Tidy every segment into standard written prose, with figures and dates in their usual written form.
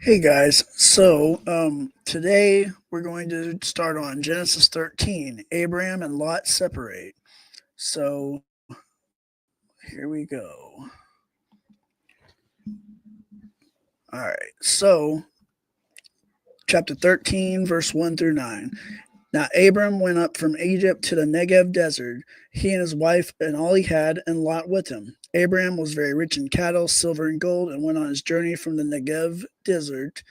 Hey guys, so today we're going to start on Genesis 13. Abram and Lot separate. So here we go. All right, so chapter 13, verse 1 through 9. Now Abram went up from Egypt to the Negev desert, he and his wife and all he had, and Lot with him. Abram was very rich in cattle, silver, and gold, and went on his journey from the Negev desert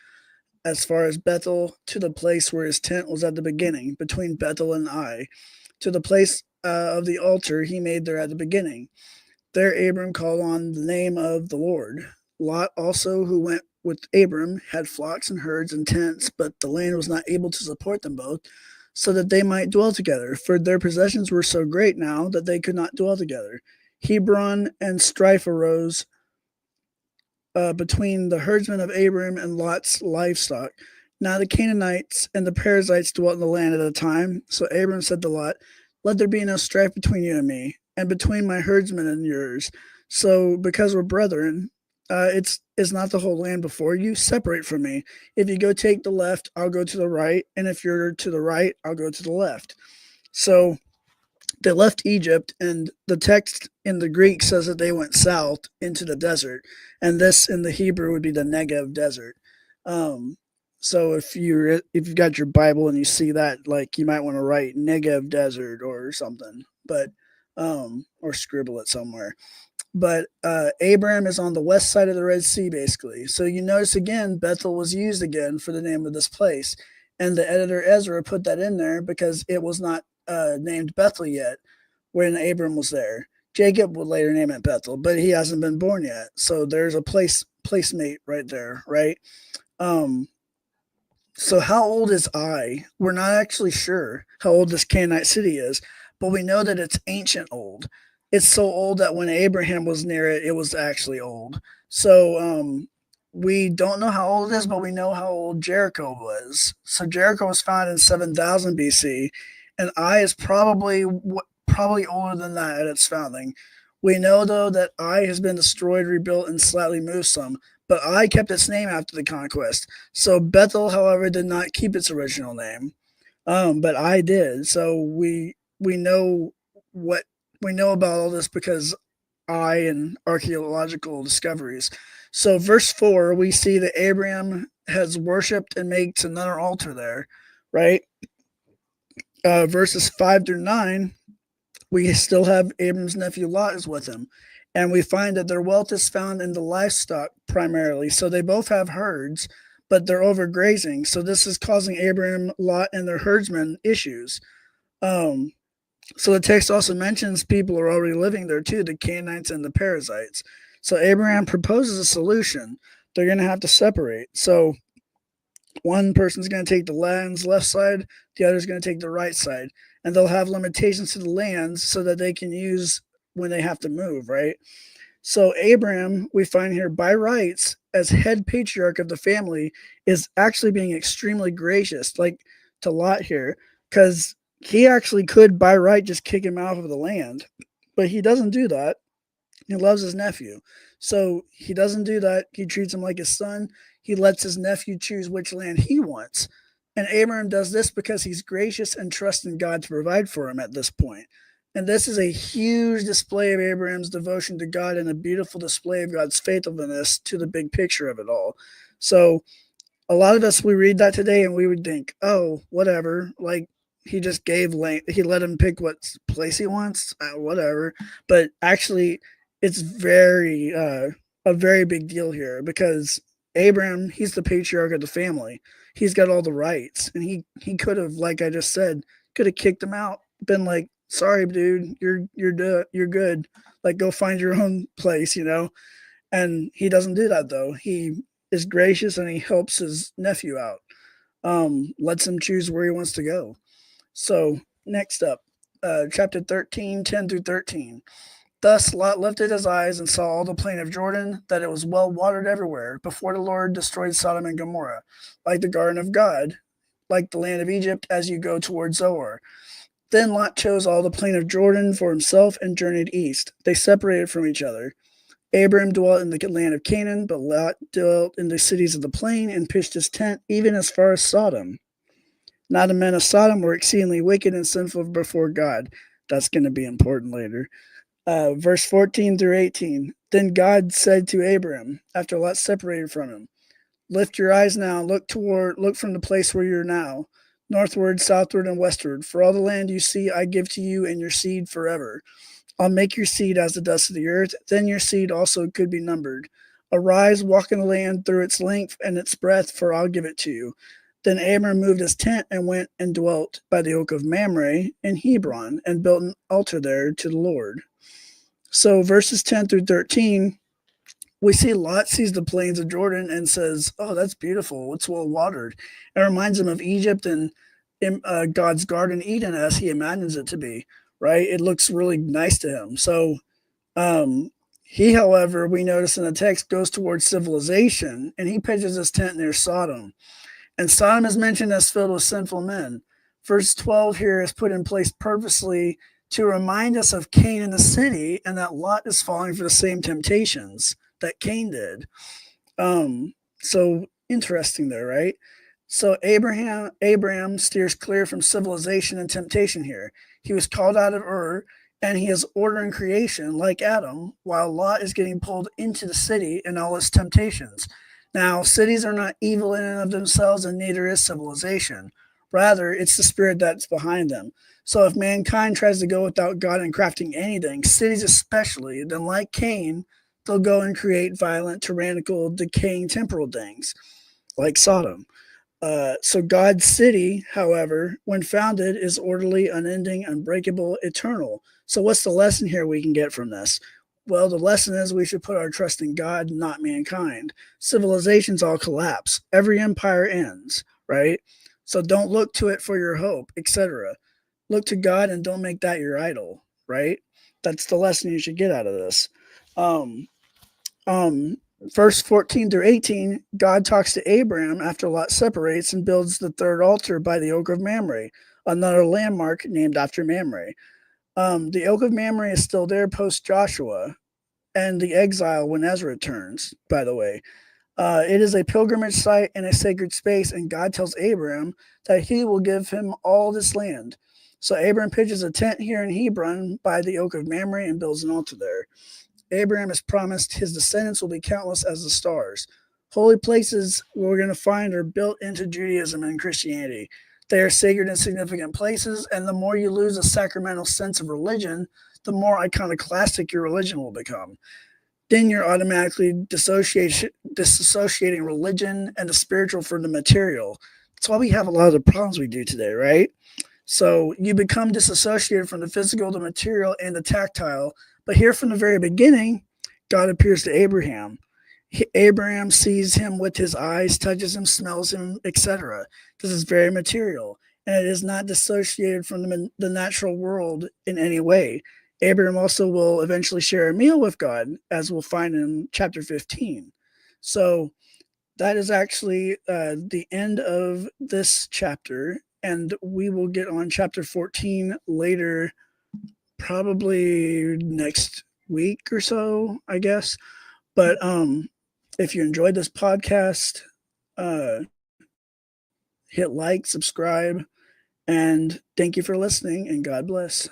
as far as Bethel to the place where his tent was at the beginning, between Bethel and Ai, to the place of the altar he made there at the beginning. There Abram called on the name of the Lord. Lot also, who went with Abram, had flocks and herds and tents, but the land was not able to support them both, so that they might dwell together, for their possessions were so great now that they could not dwell together. Hebron and strife arose between the herdsmen of Abram and Lot's livestock. Now the Canaanites and the Perizzites dwelt in the land at the time. So Abram said to Lot, "Let there be no strife between you and me, and between my herdsmen and yours. So because we're brethren, it's not the whole land before you. Separate from me. If you go take the left, I'll go to the right, and if you're to the right, I'll go to the left." So they left Egypt, and the text in the Greek says that they went south into the desert, and this in the Hebrew would be the Negev desert. Um, so if you've got your Bible and you see that, like you might want to write Negev desert or something, but or scribble it somewhere. But Abraham is on the west side of the Red Sea, basically. So you notice again, Bethel was used again for the name of this place. And the editor Ezra put that in there because it was not named Bethel yet when Abram was there. Jacob would later name it Bethel, but he hasn't been born yet. So there's a placemate right there, right? Um, so how old is Ai? We're not actually sure how old this Canaanite city is, but we know that it's ancient old. It's so old that when Abraham was near it, it was actually old. So we don't know how old it is, but we know how old Jericho was. So Jericho was founded in 7000 BC, and Ai is probably older than that at its founding. We know though that Ai has been destroyed, rebuilt, and slightly moved some, but Ai kept its name after the conquest. So Bethel, however, did not keep its original name, but Ai did. So we know what we know about all this because Ai and archaeological discoveries. So verse 4, we see that Abraham has worshipped and makes another altar there, right? Verses 5 through 9, we still have Abram's nephew Lot is with him. And we find that their wealth is found in the livestock primarily. So they both have herds, but they're overgrazing. So this is causing Abraham, Lot, and their herdsmen issues. Um, so the text also mentions people are already living there too, the Canaanites and the Perizzites. So Abraham proposes a solution. They're going to have to separate. So one person's going to take the land's left side, the other's going to take the right side, and they'll have limitations to the lands so that they can use when they have to move, right? So Abraham, we find here by rights as head patriarch of the family, is actually being extremely gracious, like to Lot here, because he actually could by right just kick him out of the land, but he doesn't do that. He loves his nephew. So he doesn't do that. He treats him like his son. He lets his nephew choose which land he wants. And Abraham does this because he's gracious and trusts in God to provide for him at this point. And this is a huge display of Abraham's devotion to God and a beautiful display of God's faithfulness to the big picture of it all. So a lot of us, we read that today and we would think, oh, whatever. Like he just gave land, he let him pick what place he wants, whatever. But actually, it's a very big deal here because Abraham, he's the patriarch of the family. He's got all the rights, and he could have, like I just said, could have kicked him out, been like, sorry, dude, you're good. Like go find your own place, you know. And he doesn't do that though. He is gracious and he helps his nephew out. Lets him choose where he wants to go. So next up, chapter 13, 10 through 13. Thus Lot lifted his eyes and saw all the plain of Jordan, that it was well watered everywhere, before the Lord destroyed Sodom and Gomorrah, like the garden of God, like the land of Egypt as you go toward Zoar. Then Lot chose all the plain of Jordan for himself and journeyed east. They separated from each other. Abram dwelt in the land of Canaan, but Lot dwelt in the cities of the plain and pitched his tent even as far as Sodom. Now the men of Sodom were exceedingly wicked and sinful before God. That's going to be important later. Verse 14 through 18. Then God said to Abram, after Lot separated from him, lift your eyes now, look from the place where you're now, northward, southward, and westward. For all the land you see, I give to you and your seed forever. I'll make your seed as the dust of the earth. Then your seed also could be numbered. Arise, walk in the land through its length and its breadth, for I'll give it to you. Then Abram moved his tent and went and dwelt by the oak of Mamre in Hebron and built an altar there to the Lord. So verses 10 through 13, we see Lot sees the plains of Jordan and says, oh, that's beautiful. It's well watered. It reminds him of Egypt and God's garden Eden as he imagines it to be, right? It looks really nice to him. So he, however, we notice in the text, goes towards civilization, and he pitches his tent near Sodom. And Sodom is mentioned as filled with sinful men. Verse 12 here is put in place purposely to remind us of Cain in the city and that Lot is falling for the same temptations that Cain did. So interesting there, right? So Abraham steers clear from civilization and temptation here. He was called out of Ur, and he has order in creation like Adam, while Lot is getting pulled into the city and all its temptations. Now, cities are not evil in and of themselves, and neither is civilization. Rather, it's the spirit that's behind them. So if mankind tries to go without God in crafting anything, cities especially, then like Cain, they'll go and create violent, tyrannical, decaying temporal things, like Sodom. So God's city, however, when founded, is orderly, unending, unbreakable, eternal. So what's the lesson here we can get from this? Well, the lesson is we should put our trust in God, not mankind. Civilizations all collapse. Every empire ends, right? So don't look to it for your hope, etc. Look to God and don't make that your idol, right? That's the lesson you should get out of this. Verse 14 through 18, God talks to Abram after Lot separates and builds the third altar by the oak of Mamre, another landmark named after Mamre. The oak of Mamre is still there post Joshua and the exile when Ezra returns, by the way. It is a pilgrimage site and a sacred space, and God tells Abram that he will give him all this land. So Abram pitches a tent here in Hebron by the oak of Mamre and builds an altar there. Abraham has promised his descendants will be countless as the stars. Holy places we're going to find are built into Judaism and Christianity. They are sacred and significant places, and the more you lose a sacramental sense of religion, the more iconoclastic your religion will become. Then you're automatically disassociating religion and the spiritual from the material. That's why we have a lot of the problems we do today, right? So you become disassociated from the physical, the material, and the tactile. But here from the very beginning, God appears to Abraham. Abraham sees him with his eyes, touches him, smells him, etc. This is very material, and it is not dissociated from the natural world in any way. Abraham also will eventually share a meal with God, as we'll find in chapter 15. So that is actually the end of this chapter, and we will get on chapter 14 later, probably next week or so, I guess. But if you enjoyed this podcast, hit like, subscribe, and thank you for listening, and God bless.